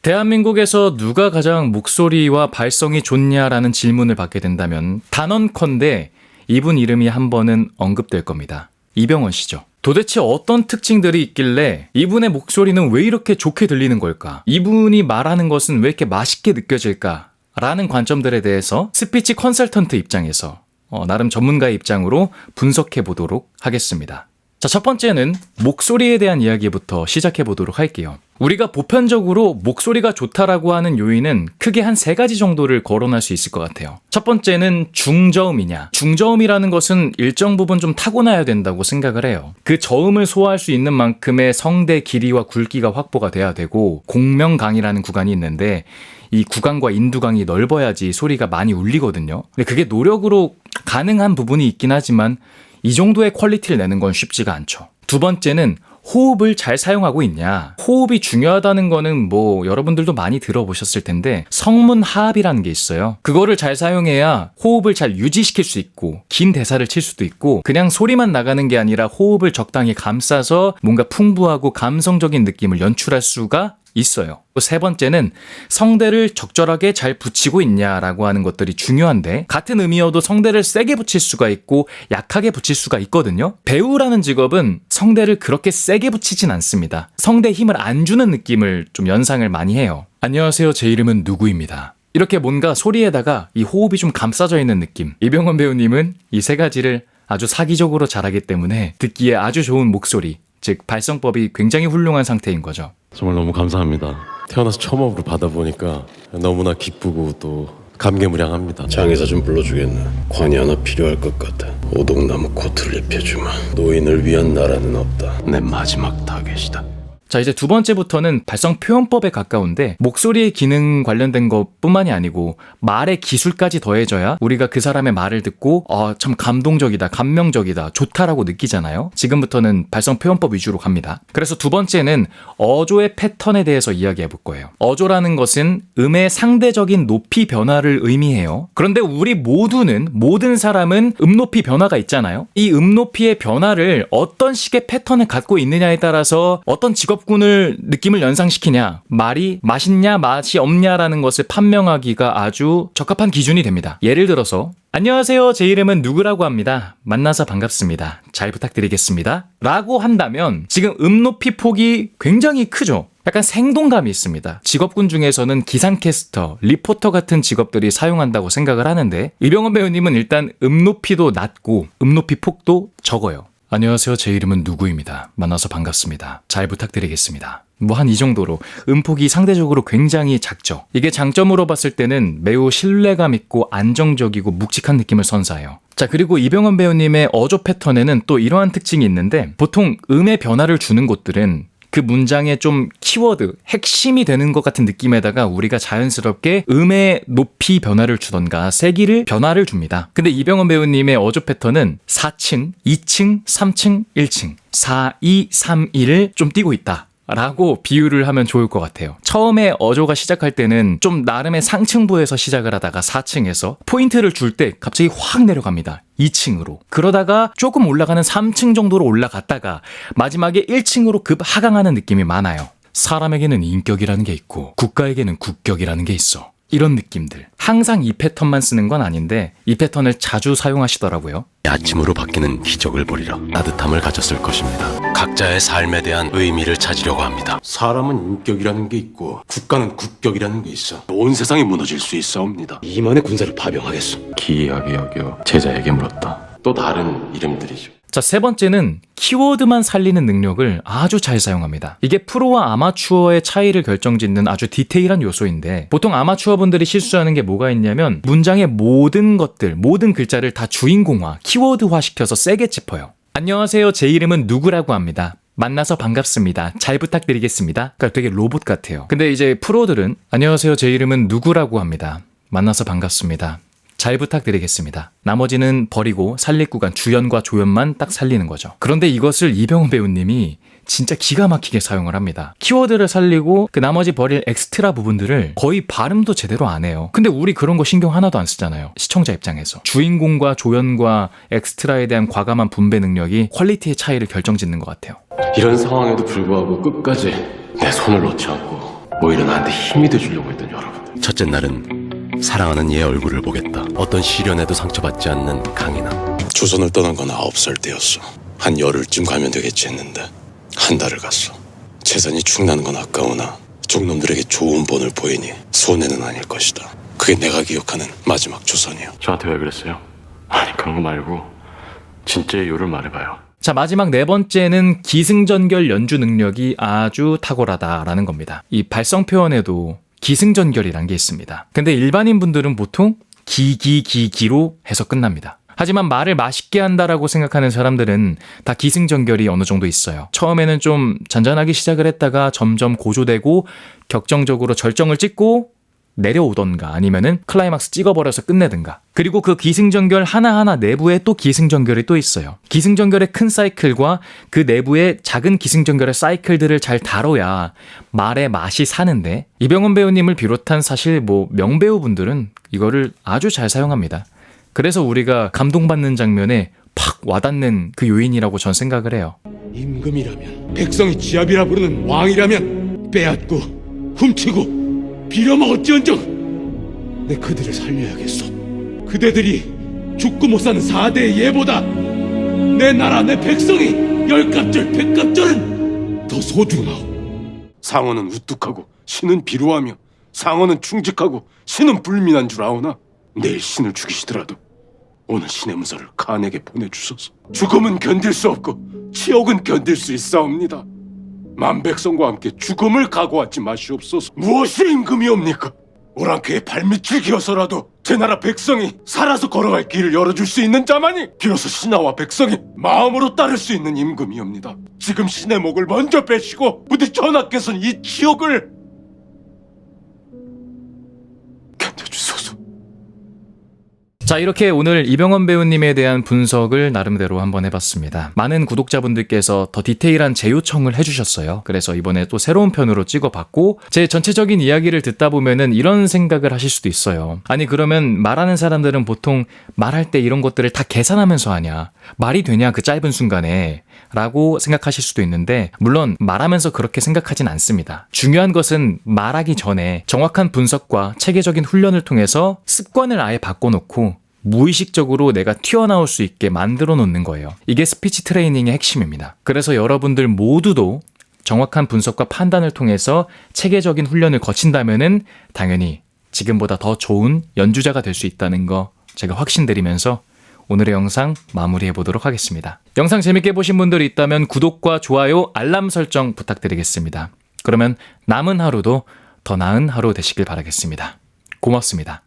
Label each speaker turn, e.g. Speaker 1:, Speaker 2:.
Speaker 1: 대한민국에서 누가 가장 목소리와 발성이 좋냐라는 질문을 받게 된다면 단언컨대 이분 이름이 한 번은 언급될 겁니다. 이병헌 씨죠. 도대체 어떤 특징들이 있길래 이분의 목소리는 왜 이렇게 좋게 들리는 걸까? 이분이 말하는 것은 왜 이렇게 맛있게 느껴질까? 라는 관점들에 대해서 스피치 컨설턴트 입장에서 나름 전문가의 입장으로 분석해 보도록 하겠습니다. 자, 첫 번째는 목소리에 대한 이야기부터 시작해 보도록 할게요. 우리가 보편적으로 목소리가 좋다라고 하는 요인은 크게 한 3가지 정도를 거론할 수 있을 것 같아요. 첫 번째는 중저음이냐. 중저음이라는 것은 일정 부분 좀 타고나야 된다고 생각을 해요. 그 저음을 소화할 수 있는 만큼의 성대 길이와 굵기가 확보가 돼야 되고, 공명강이라는 구간이 있는데 이 구강과 인두강이 넓어야지 소리가 많이 울리거든요. 근데 그게 노력으로 가능한 부분이 있긴 하지만 이 정도의 퀄리티를 내는 건 쉽지가 않죠. 두 번째는 호흡을 잘 사용하고 있냐. 호흡이 중요하다는 거는 여러분들도 많이 들어보셨을 텐데 성문하합이라는 게 있어요. 그거를 잘 사용해야 호흡을 잘 유지시킬 수 있고 긴 대사를 칠 수도 있고, 그냥 소리만 나가는 게 아니라 호흡을 적당히 감싸서 뭔가 풍부하고 감성적인 느낌을 연출할 수가 있어요. 세 번째는 성대를 적절하게 잘 붙이고 있냐라고 하는 것들이 중요한데, 같은 의미여도 성대를 세게 붙일 수가 있고 약하게 붙일 수가 있거든요. 배우라는 직업은 성대를 그렇게 세게 붙이진 않습니다. 성대에 힘을 안 주는 느낌을 좀 연상을 많이 해요. 안녕하세요, 제 이름은 누구입니다. 이렇게 뭔가 소리에다가 이 호흡이 좀 감싸져 있는 느낌. 이병헌 배우님은 이 3가지를 아주 사기적으로 잘하기 때문에 듣기에 아주 좋은 목소리, 즉 발성법이 굉장히 훌륭한 상태인 거죠.
Speaker 2: 정말 너무 감사합니다. 태어나서 처음으로 받아보니까 너무나 기쁘고 또 감개무량합니다.
Speaker 3: 장의사 좀 불러주겠나? 관이 하나 필요할 것 같아. 오동나무 코트를 입혀주마. 노인을 위한 나라는 없다. 내 마지막 타겟이다.
Speaker 1: 자, 이제 두 번째부터는 발성 표현법에 가까운데, 목소리의 기능 관련된 것뿐만이 아니고 말의 기술까지 더해져야 우리가 그 사람의 말을 듣고 참 감동적이다, 감명적이다, 좋다라고 느끼잖아요. 지금부터는 발성 표현법 위주로 갑니다. 그래서 두 번째는 어조의 패턴에 대해서 이야기해 볼 거예요. 어조라는 것은 음의 상대적인 높이 변화를 의미해요. 그런데 우리 모든 사람은 높이 변화가 있잖아요. 이 높이의 변화를 어떤 식의 패턴을 갖고 있느냐에 따라서 어떤 직업군을 느낌을 연상시키냐, 말이 맛있냐 맛이 없냐라는 것을 판명하기가 아주 적합한 기준이 됩니다. 예를 들어서 안녕하세요, 제 이름은 누구라고 합니다. 만나서 반갑습니다. 잘 부탁드리겠습니다. 라고 한다면 지금 높이 폭이 굉장히 크죠. 약간 생동감이 있습니다. 직업군 중에서는 기상캐스터, 리포터 같은 직업들이 사용한다고 생각을 하는데, 이병헌 배우님은 일단 높이도 낮고 높이 폭도 적어요. 안녕하세요, 제 이름은 누구입니다. 만나서 반갑습니다. 잘 부탁드리겠습니다. 한 이 정도로 음폭이 상대적으로 굉장히 작죠. 이게 장점으로 봤을 때는 매우 신뢰감 있고 안정적이고 묵직한 느낌을 선사해요. 자, 그리고 이병헌 배우님의 어조 패턴에는 또 이러한 특징이 있는데, 보통 음의 변화를 주는 곳들은 그 문장의 좀 키워드, 핵심이 되는 것 같은 느낌에다가 우리가 자연스럽게 음의 높이 변화를 주던가 세기를 변화를 줍니다. 근데 이병헌 배우님의 어조 패턴은 4층, 2층, 3층, 1층, 4, 2, 3, 1을 좀 띄고 있다 라고 비유를 하면 좋을 것 같아요. 처음에 어조가 시작할 때는 좀 나름의 상층부에서 시작을 하다가 4층에서 포인트를 줄 때 갑자기 확 내려갑니다. 2층으로. 그러다가 조금 올라가는 3층 정도로 올라갔다가 마지막에 1층으로 급 하강하는 느낌이 많아요. 사람에게는 인격이라는 게 있고 국가에게는 국격이라는 게 있어. 이런 느낌들. 항상 이 패턴만 쓰는 건 아닌데 이 패턴을 자주 사용하시더라고요.
Speaker 3: 아침으로 바뀌는 기적을 보리라. 따뜻함을 가졌을 것입니다. 각자의 삶에 대한 의미를 찾으려고 합니다. 사람은 인격이라는 게 있고 국가는 국격이라는 게 있어. 온 세상이 무너질 수 있사옵니다. 이만의 군사를 파병하겠소. 기이하게 여겨 제자에게 물었다. 또 다른 이름들이죠.
Speaker 1: 자, 세 번째는 키워드만 살리는 능력을 아주 잘 사용합니다. 이게 프로와 아마추어의 차이를 결정짓는 아주 디테일한 요소인데, 보통 아마추어 분들이 실수하는 게 뭐가 있냐면 문장의 모든 것들, 모든 글자를 다 주인공화, 키워드화 시켜서 세게 짚어요. 안녕하세요, 제 이름은 누구라고 합니다. 만나서 반갑습니다. 잘 부탁드리겠습니다. 그러니까 되게 로봇 같아요. 근데 이제 프로들은 안녕하세요, 제 이름은 누구라고 합니다. 만나서 반갑습니다. 잘 부탁드리겠습니다. 나머지는 버리고 살릴 구간 주연과 조연만 딱 살리는 거죠. 그런데 이것을 이병헌 배우님이 진짜 기가 막히게 사용을 합니다. 키워드를 살리고 그 나머지 버릴 엑스트라 부분들을 거의 발음도 제대로 안 해요. 근데 우리 그런 거 신경 하나도 안 쓰잖아요. 시청자 입장에서. 주인공과 조연과 엑스트라에 대한 과감한 분배 능력이 퀄리티의 차이를 결정짓는 것 같아요.
Speaker 3: 이런 상황에도 불구하고 끝까지 내 손을 놓지 않고 오히려 나한테 힘이 돼주려고 했던 여러분. 첫째 날은 사랑하는 얘 얼굴을 보겠다. 어떤 시련에도 상처받지 않는 강인함.
Speaker 4: 조선을 떠난 건 9살 때였어. 한 열흘쯤 가면 되겠지 했는데 한 달을 갔어. 재산이 축나는 건 아까우나 종놈들에게 좋은 본을 보이니 손해는 아닐 것이다. 그게 내가 기억하는 마지막 조선이야.
Speaker 3: 저한테 왜 그랬어요? 아니 그런 거 말고 진짜의 이유를 말해봐요.
Speaker 1: 자, 마지막 네 번째는 기승전결 연주 능력이 아주 탁월하다라는 겁니다. 이 발성 표현에도 기승전결이란 게 있습니다. 근데 일반인 분들은 보통 기로 해서 끝납니다. 하지만 말을 맛있게 한다라고 생각하는 사람들은 다 기승전결이 어느 정도 있어요. 처음에는 좀 잔잔하게 시작을 했다가 점점 고조되고 격정적으로 절정을 찍고 내려오던가 아니면은 클라이막스 찍어버려서 끝내든가. 그리고 그 기승전결 하나하나 내부에 또 기승전결이 또 있어요. 기승전결의 큰 사이클과 그 내부의 작은 기승전결의 사이클들을 잘 다뤄야 말의 맛이 사는데, 이병헌 배우님을 비롯한 사실 뭐 명배우분들은 이거를 아주 잘 사용합니다. 그래서 우리가 감동받는 장면에 팍 와닿는 그 요인이라고 전 생각을 해요.
Speaker 5: 임금이라면, 백성이 지압이라 부르는 왕이라면 빼앗고 훔치고 빌어먹었지언정 내 그들을 살려야겠소. 그대들이 죽고 못 사는 4대의 예보다 내 나라 내 백성이 10갑절 100갑절은 더 소중하오.
Speaker 3: 상어는 우뚝하고 신은 비루하며 상어는 충직하고 신은 불민한 줄 아오나 내일 신을 죽이시더라도 오늘 신의 문서를 칸에게 보내주소서. 죽음은 견딜 수 없고 치욕은 견딜 수 있사옵니다. 만백성과 함께 죽음을 각오하지 마시옵소서. 무엇이 임금이옵니까? 오랑캐의 발밑을 기어서라도 제 나라 백성이 살아서 걸어갈 길을 열어줄 수 있는 자만이 비로소 신하와 백성이 마음으로 따를 수 있는 임금이옵니다. 지금 신의 목을 먼저 빼시고 부디 전하께서는 이 치욕을 견뎌주소서.
Speaker 1: 자, 이렇게 오늘 이병헌 배우님에 대한 분석을 나름대로 한번 해봤습니다. 많은 구독자분들께서 더 디테일한 재요청을 해주셨어요. 그래서 이번에 또 새로운 편으로 찍어봤고, 제 전체적인 이야기를 듣다 보면은 이런 생각을 하실 수도 있어요. 아니 그러면 말하는 사람들은 보통 말할 때 이런 것들을 다 계산하면서 하냐, 말이 되냐 그 짧은 순간에, 라고 생각하실 수도 있는데, 물론 말하면서 그렇게 생각하진 않습니다. 중요한 것은 말하기 전에 정확한 분석과 체계적인 훈련을 통해서 습관을 아예 바꿔놓고 무의식적으로 내가 튀어나올 수 있게 만들어 놓는 거예요. 이게 스피치 트레이닝의 핵심입니다. 그래서 여러분들 모두도 정확한 분석과 판단을 통해서 체계적인 훈련을 거친다면은 당연히 지금보다 더 좋은 연주자가 될 수 있다는 거 제가 확신드리면서 오늘의 영상 마무리해 보도록 하겠습니다. 영상 재밌게 보신 분들이 있다면 구독과 좋아요, 알람 설정 부탁드리겠습니다. 그러면 남은 하루도 더 나은 하루 되시길 바라겠습니다. 고맙습니다.